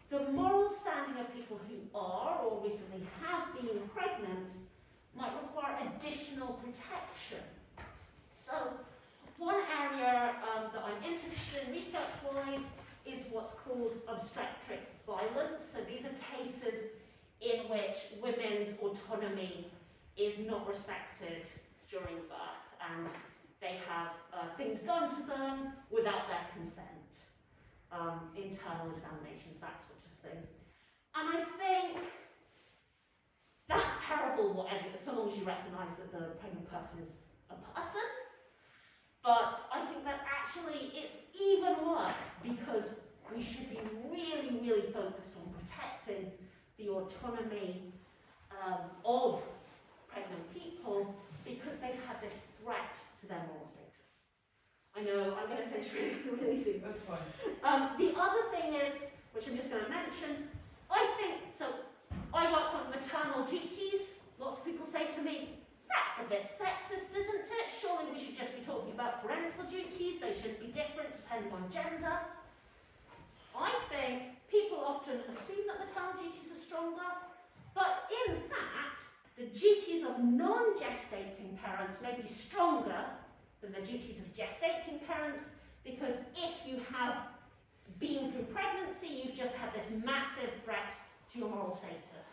the moral standing of people who are or recently have been pregnant might require additional protection. So one area that I'm interested in research-wise is what's called obstructive violence. So these are cases in which women's autonomy is not respected during birth, and they have things done to them without their consent, internal examinations, that sort of thing. And I think that's terrible, whatever, so long as you recognise that the pregnant person is a person. But I think that actually it's even worse because we should be really, really focused on protecting the autonomy of pregnant people because they've had this threat to their moral status. I know, I'm going to finish really, really soon. That's fine. The other thing is, which I'm just going to mention, I think, so I work on maternal duties. Lots of people say to me, that's a bit sexist, isn't it? Surely we should just be talking about parental duties. They should be different depending on gender. I think people often assume that maternal duties are stronger, but in fact, the duties of non-gestating parents may be stronger than the duties of gestating parents, because if you have been through pregnancy, you've just had this massive threat to your moral status.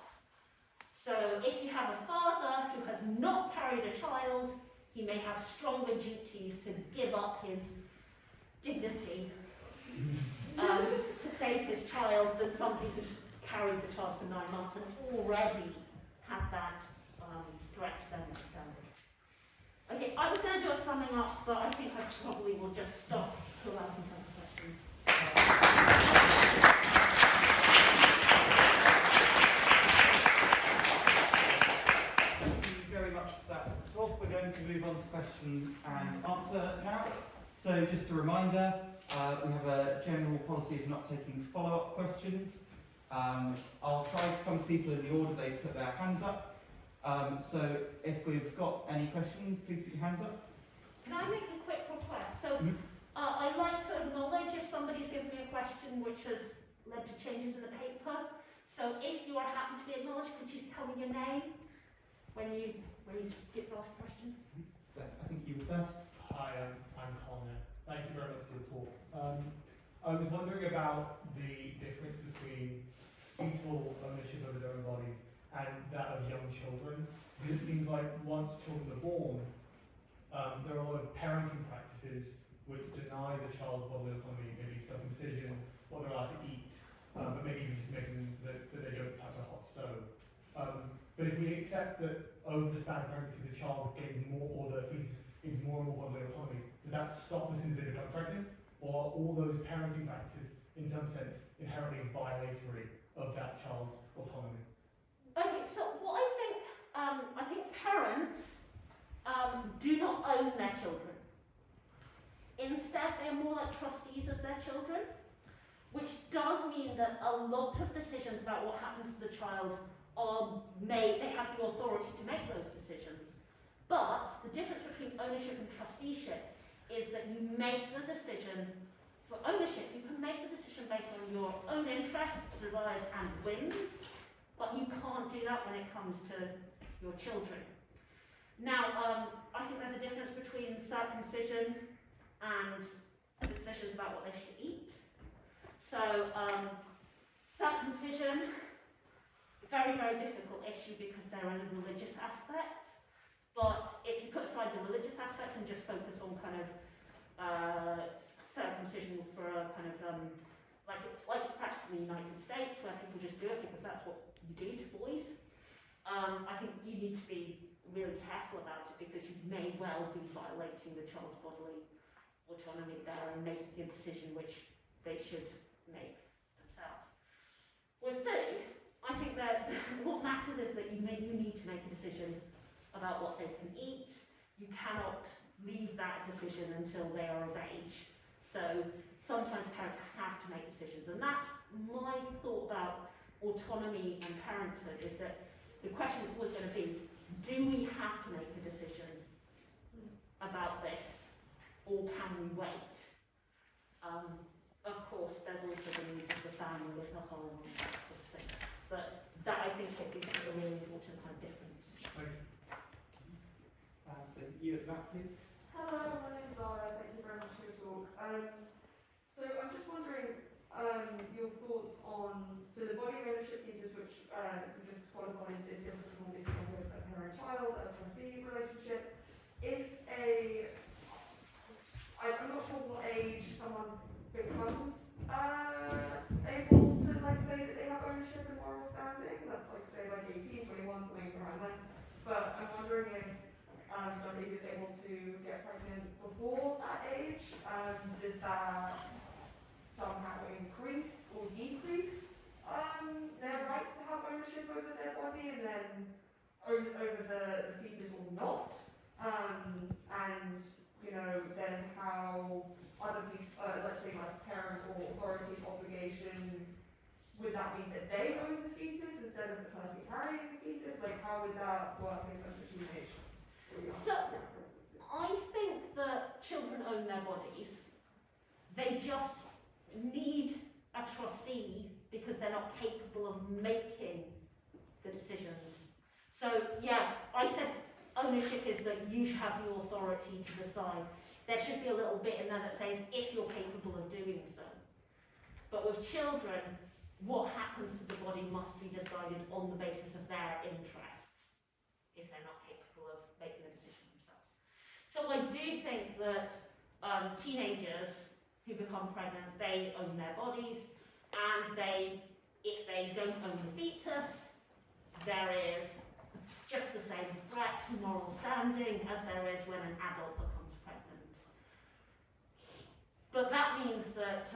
So if you have a father who has not carried a child, he may have stronger duties to give up his dignity to save his child than somebody who's carried the child for 9 months and already had that threat to them extended. Okay, I was going to do a summing up, but I think I probably will just stop to allow some time for questions. Thank you very much for that, Rob. We're going to move on to question and answer now. So just a reminder, we have a general policy of not taking follow-up questions. I'll try to come to people in the order they put their hands up. So if we've got any questions, please put your hands up. Can I make a quick request? So I'd like to acknowledge if somebody's given me a question which has led to changes in the paper. So if you are happy to be acknowledged, could you tell me your name when you get asked a question? So I think you were first. Hi, I'm Connor. Thank you very much for your talk. I was wondering about the difference between fetal ownership over their own bodies and that of young children. Because it seems like once children are born, there are a lot of parenting practices which deny the child's bodily autonomy, maybe circumcision, what they're allowed to eat, but maybe even just making that they don't touch a hot stove. But if we accept that over the span of pregnancy the child gains more, or the fetus gains more and more bodily autonomy, does that stop as soon as they become pregnant? Or are all those parenting practices, in some sense, inherently violatory of that child's autonomy? Okay, so what I think parents do not own their children. Instead, they are more like trustees of their children, which does mean that a lot of decisions about what happens to the child they have the authority to make those decisions. But the difference between ownership and trusteeship is that you make the decision. For ownership, you can make the decision based on your own interests, desires, and whims, but you can't do that when it comes to your children. Now, I think there's a difference between circumcision and decisions about what they should eat. So, circumcision, very, very difficult issue because there are religious aspects. But if you put aside the religious aspects and just focus on kind of circumcision for a kind of like it's practiced in the United States, where people just do it because that's what you do to boys. I think you need to be really careful about it because you may well be violating the child's bodily autonomy there and making a decision which they should make themselves. With food, I think that what matters is that you need to make a decision about what they can eat. You cannot leave that decision until they are of age. So sometimes parents have to make decisions, and that's my thought about autonomy and parenthood, is that the question is always going to be, do we have to make a decision about this, or can we wait? Of course, there's also the needs of the family as a whole and that sort of thing. But that, I think, is a really important kind of difference. So you at the back, please. Hello, my name's Zara. Thank you very much for your talk. So I'm just wondering your thoughts on the body ownership thesis, which we just qualified is irrevocable business with a parent-child, a trustee relationship. I'm not sure what age someone becomes able to say that they have ownership and moral standing. That's say 18, 21, something around then. But I'm wondering if somebody who's able to get pregnant before that age, does that somehow increase or decrease their right to have ownership over their body and then over the fetus or not? And then how other people, let's say parent or authority's obligation, would that mean that they own the fetus instead of the person carrying the fetus? How would that work in terms of teenage? So, I think that children own their bodies. They just need a trustee because they're not capable of making the decisions. So, yeah, I said ownership is that you have the authority to decide. There should be a little bit in there that says if you're capable of doing so. But with children, what happens to the body must be decided on the basis of their interests if they're not capable of making the decision themselves. So I do think that teenagers who become pregnant, they own their bodies, and if they don't own the fetus, there is just the same threat to moral standing as there is when an adult becomes pregnant. But that means that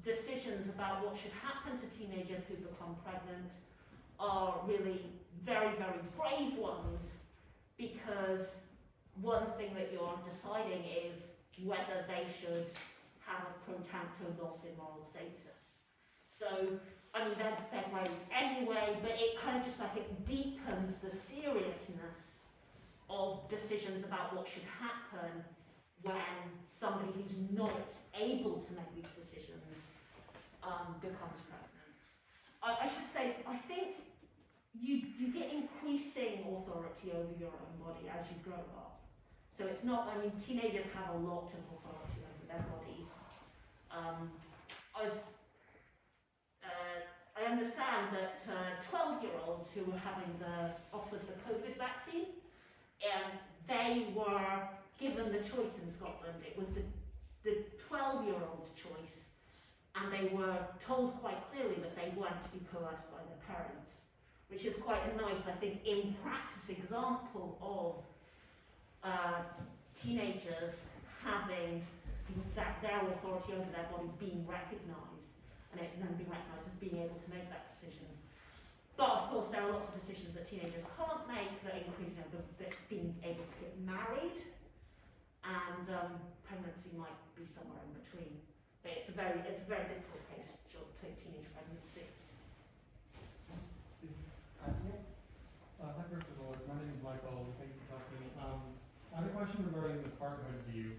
decisions about what should happen to teenagers who become pregnant are really very, very brave ones, because one thing that you're deciding is whether they should have a pro tanto loss in moral status. So, I mean, they're brave anyway, but it kind of just, I think, deepens the seriousness of decisions about what should happen when somebody who's not able to make these decisions becomes pregnant. I should say, I think you get increasing authority over your own body as you grow up. So it's not, I mean, teenagers have a lot of authority over their bodies. I understand that 12-year-olds who were offered the COVID vaccine, they were given the choice in Scotland. It was the 12-year-old's choice, and they were told quite clearly that they weren't to be coerced by their parents, which is quite a nice, I think, in practice example of teenagers having their authority over their body being recognised, and then being recognised as being able to make that decision. But of course, there are lots of decisions that teenagers can't make that include being able to get married, and pregnancy might be somewhere in between. But it's a very difficult case to take teenage pregnancy. Hi, first of all, my name is Michael. Thank you for talking. I have a question regarding the Parthood View.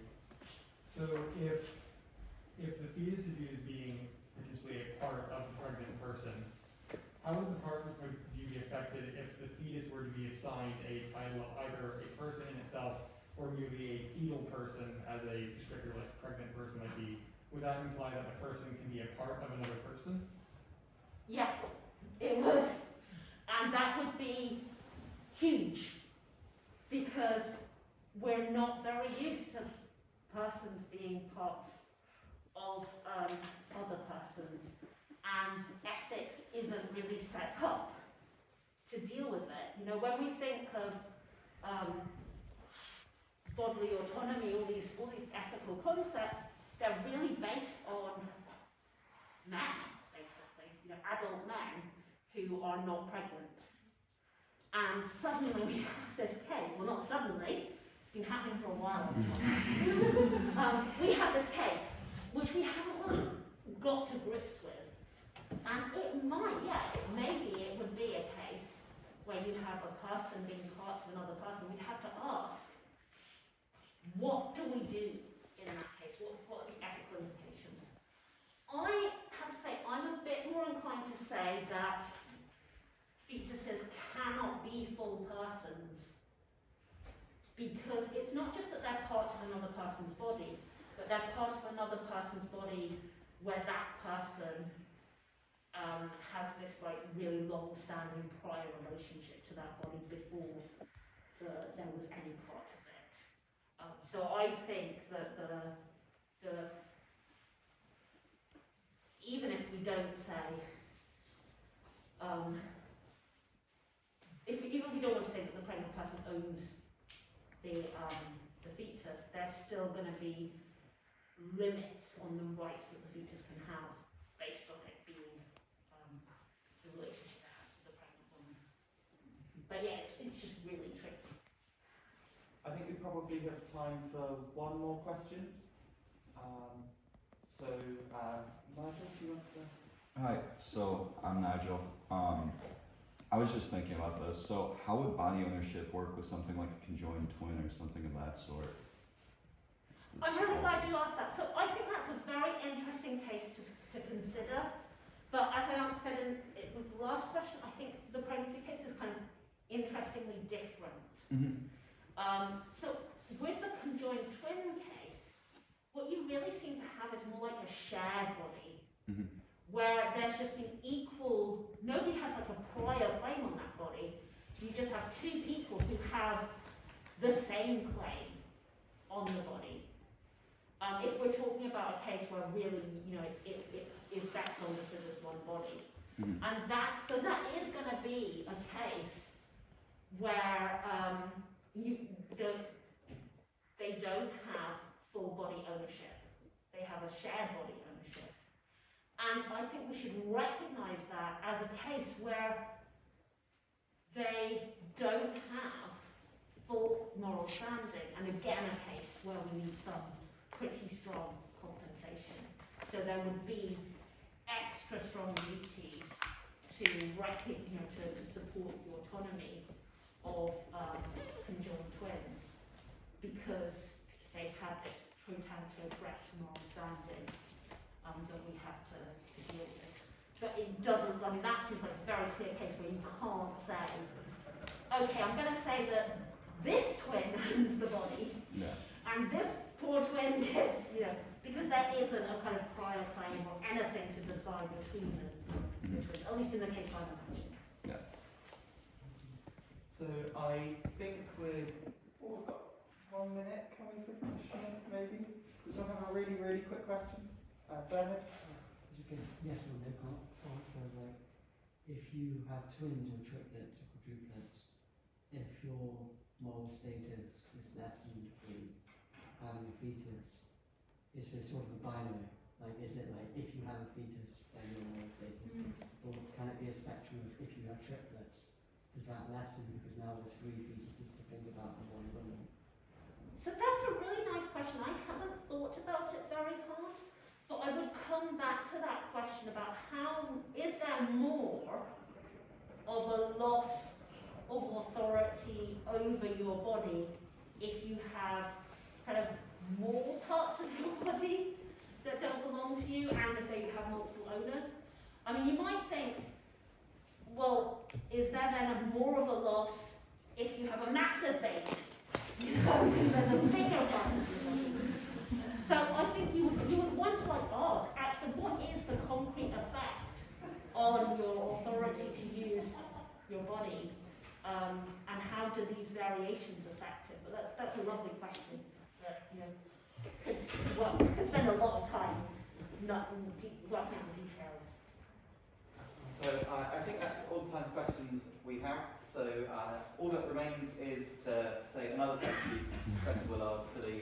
So if the fetus view is being potentially a part of the pregnant person, how would the Parthood View be affected if the fetus were to be assigned a title of either a person in itself or maybe a fetal person as a descriptor like a pregnant person might be? Would that imply that a person can be a part of another person? Yeah, it would. And that would be huge, because we're not very used to persons being parts of of other persons, and ethics isn't really set up to deal with it. You know, when we think of bodily autonomy, all these ethical concepts, they're really based on men, basically, you know, adult men who are not pregnant. And suddenly we have this case, well, not suddenly, it's been happening for a while. We have this case which we haven't really got to grips with. And it might, maybe it would be a case where you have a person being part of another person. We'd have to ask, what do we do in that case? What are the ethical implications? I have to say, I'm a bit more inclined to say that fetuses cannot be full persons, because it's not just that they're part of another person's body, but they're part of another person's body where that person has this like really long-standing prior relationship to that body before there was any part of it. So I think that even if we don't say, even if we don't want to say that the pregnant person owns the fetus, there's still going to be limits on the rights that the fetus can have based on it being the relationship it has to the pregnant woman. But yeah, it's just really tricky. I think we probably have time for one more question. Nigel, do you want to? Hi, so I'm Nigel. I was just thinking about this. So how would body ownership work with something like a conjoined twin or something of that sort? I'm really glad you asked that. So I think that's a very interesting case to consider. But as I said with the last question, I think the pregnancy case is kind of interestingly different. Mm-hmm. So with the conjoined twin case, what you really seem to have is more like a shared body, Mm-hmm. where there's just been equal, nobody has like a prior claim on that body. You just have two people who have the same claim on the body. If we're talking about a case where really, you know, it's best understood as one body. Mm-hmm. And that is going to be a case where they don't have full body ownership. They have a shared body ownership. And I think we should recognize that as a case where they don't have full moral standing, and again a case where we need some pretty strong compensation. So there would be extra strong duties to support the autonomy of conjoined twins, because they've had this true threat to moral standing that we have to deal with. But it doesn't, I mean, that seems like a very clear case where you can't say, okay, I'm going to say that this twin owns the body, and this poor twin gets, you know, because there isn't a kind of prior claim or anything to decide between them, at least in the case I'm imagining. Yeah. So I think we've got 1 minute. Can we fit a question, maybe? Does someone have a really, really quick question? Bernard? Yes or no answer, like, if you have twins or triplets or quadruplets, if your moral status is lessened with having a fetus, is it sort of a binary? Like, is it like, if you have a fetus, then your moral status, or can it be a spectrum of if you have triplets, does that lessen because now there's 3 fetuses to think about the one woman? So that's a really nice question. I haven't thought about it very hard, but I would come back to that question about how, is there more of a loss of authority over your body if you have kind of more parts of your body that don't belong to you, and if they have multiple owners? I mean, you might think, well, is there then more of a loss if you have a massive baby? You know, because there's a bigger part of your body. So I think you would want to like ask, actually, what is the concrete effect on your authority to use your body, and how do these variations affect it? But that's a lovely question that, you know, could spend a lot of time not working the details. So I think that's all the time for questions we have. So all that remains is to say another thank you to Professor Woollard for the